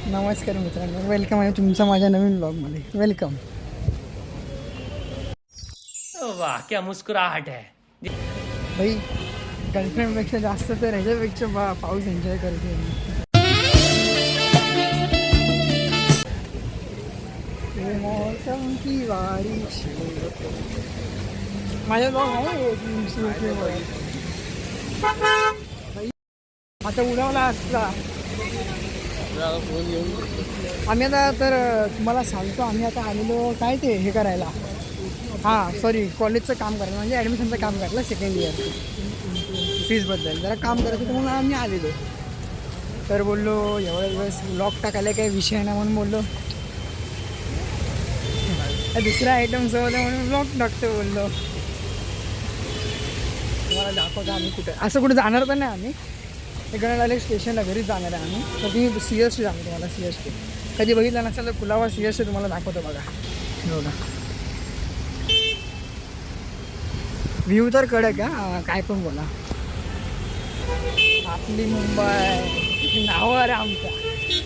नमस्कार मित्रांनो, वेलकम आहे तुमचं माझ्या नवीन ब्लॉगमध्ये. वेलकम. वाह क्या मुस्कुराहट है भाई, गर्लफ्रेंडपेक्षा जास्त तर ह्याच्यापेक्षा पाऊस एन्जॉय करते मी. ये मौसम की बारिश. माझा ब्लॉग आहे आता उडावला असता. आम्ही आता तर तुम्हाला सांगतो, आम्ही आता आलेलो काय ते हे करायला, हां सॉरी कॉलेजचं काम करायला, म्हणजे ॲडमिशनचं काम करायला. सेकंड इयर फीजबद्दल जरा काम करायचं म्हणून आम्ही आलेलो. तर बोललो एवढ्या दिवस व्लॉग टाकायला काही विषय नाही म्हणून बोललो दुसऱ्या आयटम्स होतं म्हणून व्लॉग टाकतो. बोललो तुम्हाला दाखवतो आम्ही कुठे, असं कुठे जाणार तर नाही आम्ही. इकडे डायरेक्ट स्टेशनला घरीच जाणार आहे आम्ही. तर तुम्ही CST सांगतो तुम्हाला. CST कधी बघितलं नसेल तर कुलाबा CST तुम्हाला दाखवतो बघा. एवढा व्ह्यू तर कडक आहे, काय पण बोला. आपली मुंबई नावावर आहे,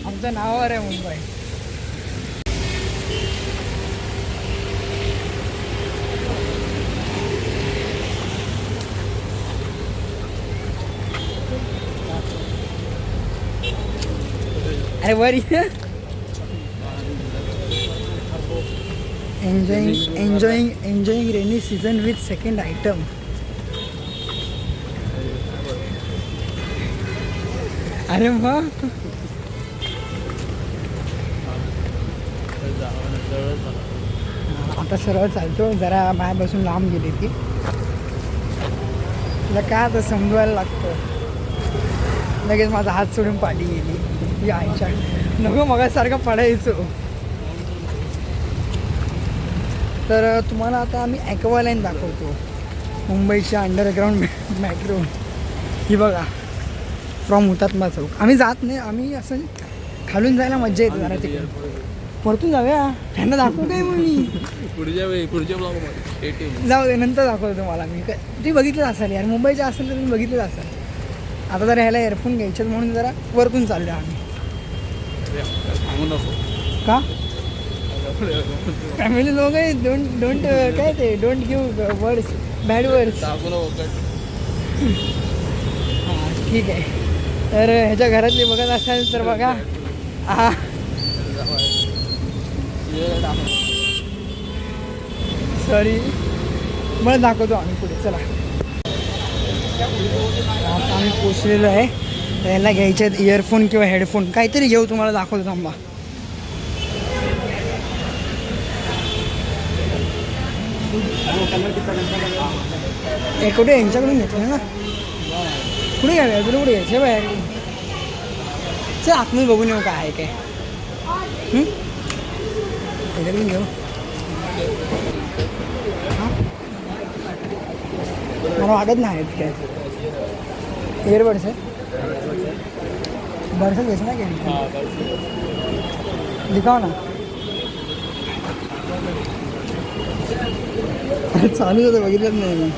आमच्या नावावर आहे मुंबई. अरे वर enjoying rainy season with second item. अरे मग आता सरळ चालतो. जरा मायापासून लांब गेली ती, तुला काय आता समजवायला लागतं. लगेच माझा हात सोडून पाठी गेली. या आईच्या नको मगासारखं पडायचो. तर तुम्हाला आता आम्ही ॲक्वालाईन दाखवतो, मुंबईच्या अंडरग्राऊंड मेट्रो. ही बघा, फ्रॉम हुतात्मा चौक. आम्ही जात नाही, आम्ही असं खालून जायला मजा येते जरा. तिकडे परतून जाऊया, ह्यांना दाखवू काय मग मी पुढच्या ब्लॉगमध्ये जाऊ दे, नंतर दाखवतो तुम्हाला मी. काय तुम्ही बघितलं असाल यार, मुंबईच्या असेल तर तुम्ही बघितलं असाल. आता जरा ह्याला एअरफोन घ्यायचे म्हणून जरा वरतून चाललो आम्ही. का फॅमिली लोक आहे, डोंट काय ते don't give words, bad words. हां ठीक आहे. तर ह्याच्या घरातले बघत असाल तर बघा. हां सॉरी, मला दाखवतो आम्ही पुढे. चला आता आम्ही पोचलेलो आहे. तर ह्याला घ्यायचे आहेत इयरफोन किंवा हेडफोन, काहीतरी घेऊ. तुम्हाला दाखवतो थांबा. हे कुठे यांच्याकडून घेतलं ना, कुठे घ्यावे तुला, कुठे घ्यायचे बाहेर. चल आतमध्ये बघून येऊ काय आहे काय. त्याच्याकडून घेऊ. हां मला वाटत नाही आहेत काय एअरबड्स आहे. बरं घ्यायचं ना घ्यायचं, दिखाव ना. चालू होतं बघितलंच नाही मी.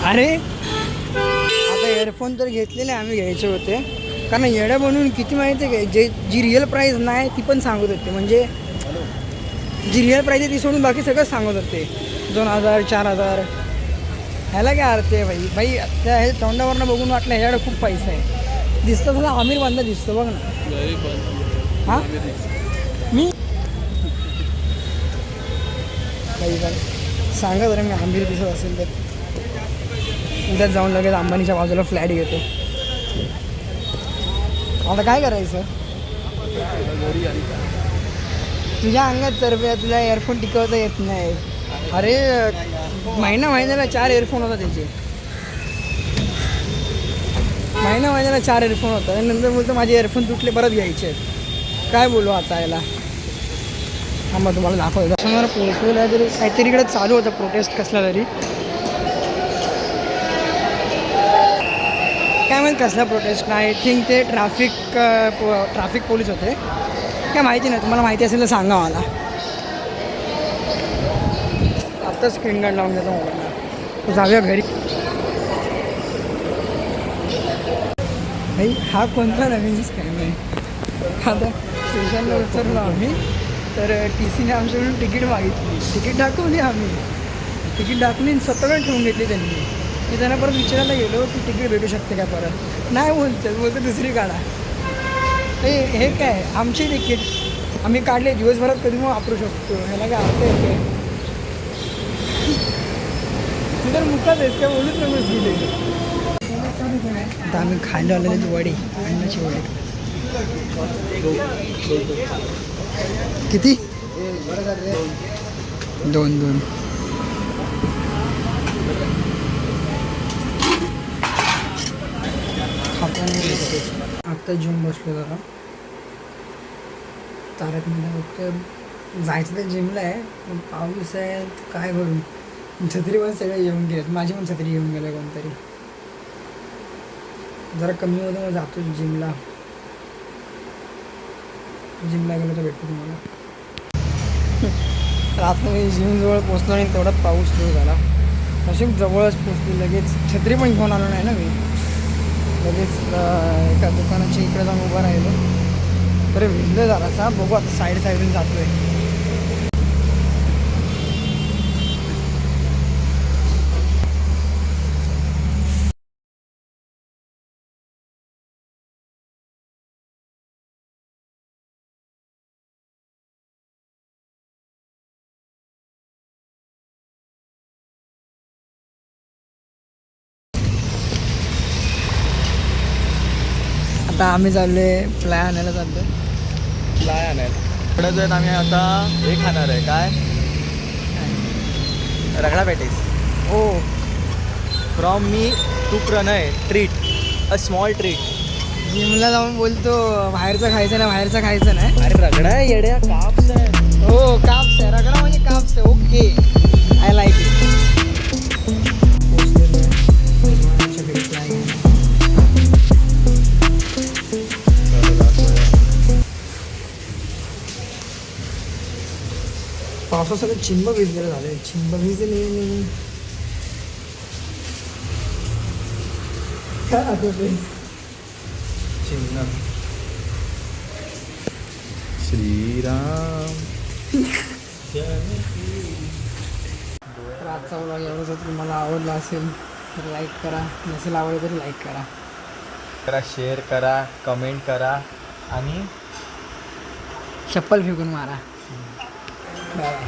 अरे आता हेडफोन तर घेतलेले आम्ही, घ्यायचे होते. कारण येड्या बनवून किती माहिती आहे काय, जी रिअल प्राईस नाही ती पण सांगत होते. म्हणजे जी रिअल प्राईस आहे ती सोडून बाकी सगळं सांगत होते. 2000 4000. ह्याला काय अर्थ आहे भाई. त्या हे तोंडावरनं बघून वाटलं ह्याकडे खूप पैसा आहे. दिसतं थोडा आमिर बांधा दिसतो बघ ना. हां मी काही सांगा बरं, मी आमिर दिसत असेल तर उद्याच जाऊन लगेच अंबानीच्या बाजूला फ्लॅट घेतो. आता काय करायचं, तुझ्या अंगात तरफे तुला एअरफोन टिकवता येत नाही. अरे महिन्याला 4 एअरफोन होता त्याचे. महिन्याला 4 एअरफोन होता आणि नंतर बोलतो माझे एअरफोन तुटले, परत घ्यायचे आहेत. काय बोलू आता याला. आम्हाला तुम्हाला दाखवतो. समोर पोहोचलेलं आहे तरी काहीतरी इकडे चालू होतं प्रोटेस्ट कसला तरी. काय माहिती कसला प्रोटेस्ट नाही. आय थिंक ते ट्रॅफिक पोलीस होते. काय माहिती नाही, तुम्हाला माहिती असेल तर सांगा मला. फक्त स्क्रीन गार्ड लावून देतो मोबाईलला. जाऊया घरी. भाई हा कोणता नवीन स्कॅम आहे. आता स्टेशनला उतरलो आम्ही तर TCने आमच्याकडून तिकीट मागितली. तिकीट दाखवली आम्ही. तिकीट दाखवली स्वतःकडे ठेवून घेतली त्यांनी. मी त्यांना परत विचारायला गेलो की तिकीट भेटू शकते का परत. नाही बोलते दुसरी काढा. हे काय आमची तिकीट आम्ही काढले दिवसभरात कधी मग वापरू शकतो. ह्याला काय अर्थ येते. मी तर मुखात आहेस काय बोलूच नको गेले. आता आम्ही खायला आलेले वडे अन्नाची वडे. किती 2 आत्ता जिम बसलो जरा. तारक मेहता फक्त जायचं तर जिमला आहे पण पाऊस आहे काय करू. छत्री पण सगळे येऊन गेलेत. माझी पण छत्री येऊन गेलं कोणतरी. जरा कमी होतं मग जातो जिमला गेलो तर भेटतो तुम्हाला. रात्र मी जिमजवळ पोचलो आणि तेवढाच पाऊस सुरू झाला. नशीब जवळच पोचलो. लगेच छत्री पण घेऊन आलो नाही ना मी. लगेच एका दुकानाच्या इकडे जाऊन उभं राहिलो. बरे भिजलो जरासा. बघू आता साईडून जातो आहे. आता आम्ही चाललो आहे फ्लाय आणायला चाललो. फ्लाय आणायला इकडं जात आम्ही आता हे खाणार आहे. काय रगडा पॅटीस. हो from me to Pranay. Treat a small treat. जिमला जाऊन बोलतो बाहेरचं खायचं नाही. अरे रगडा आहे येड्या. काप्स आहे. हो काप्स आहे. रगडा म्हणजे काप्स आहे. Okay I like it. पावसात सगळं चिंब भिजलेलं झालं. चिंब भिजले काय आठवते. चिन्ह श्रीराम. तर आजचा व्लॉग एवढंच. जर तुम्हाला आवडला असेल तर लाईक करा. नसेल आवडलं तरी लाईक करा. शेअर करा. कमेंट करा आणि चप्पल फेकून मारा. Bye bye.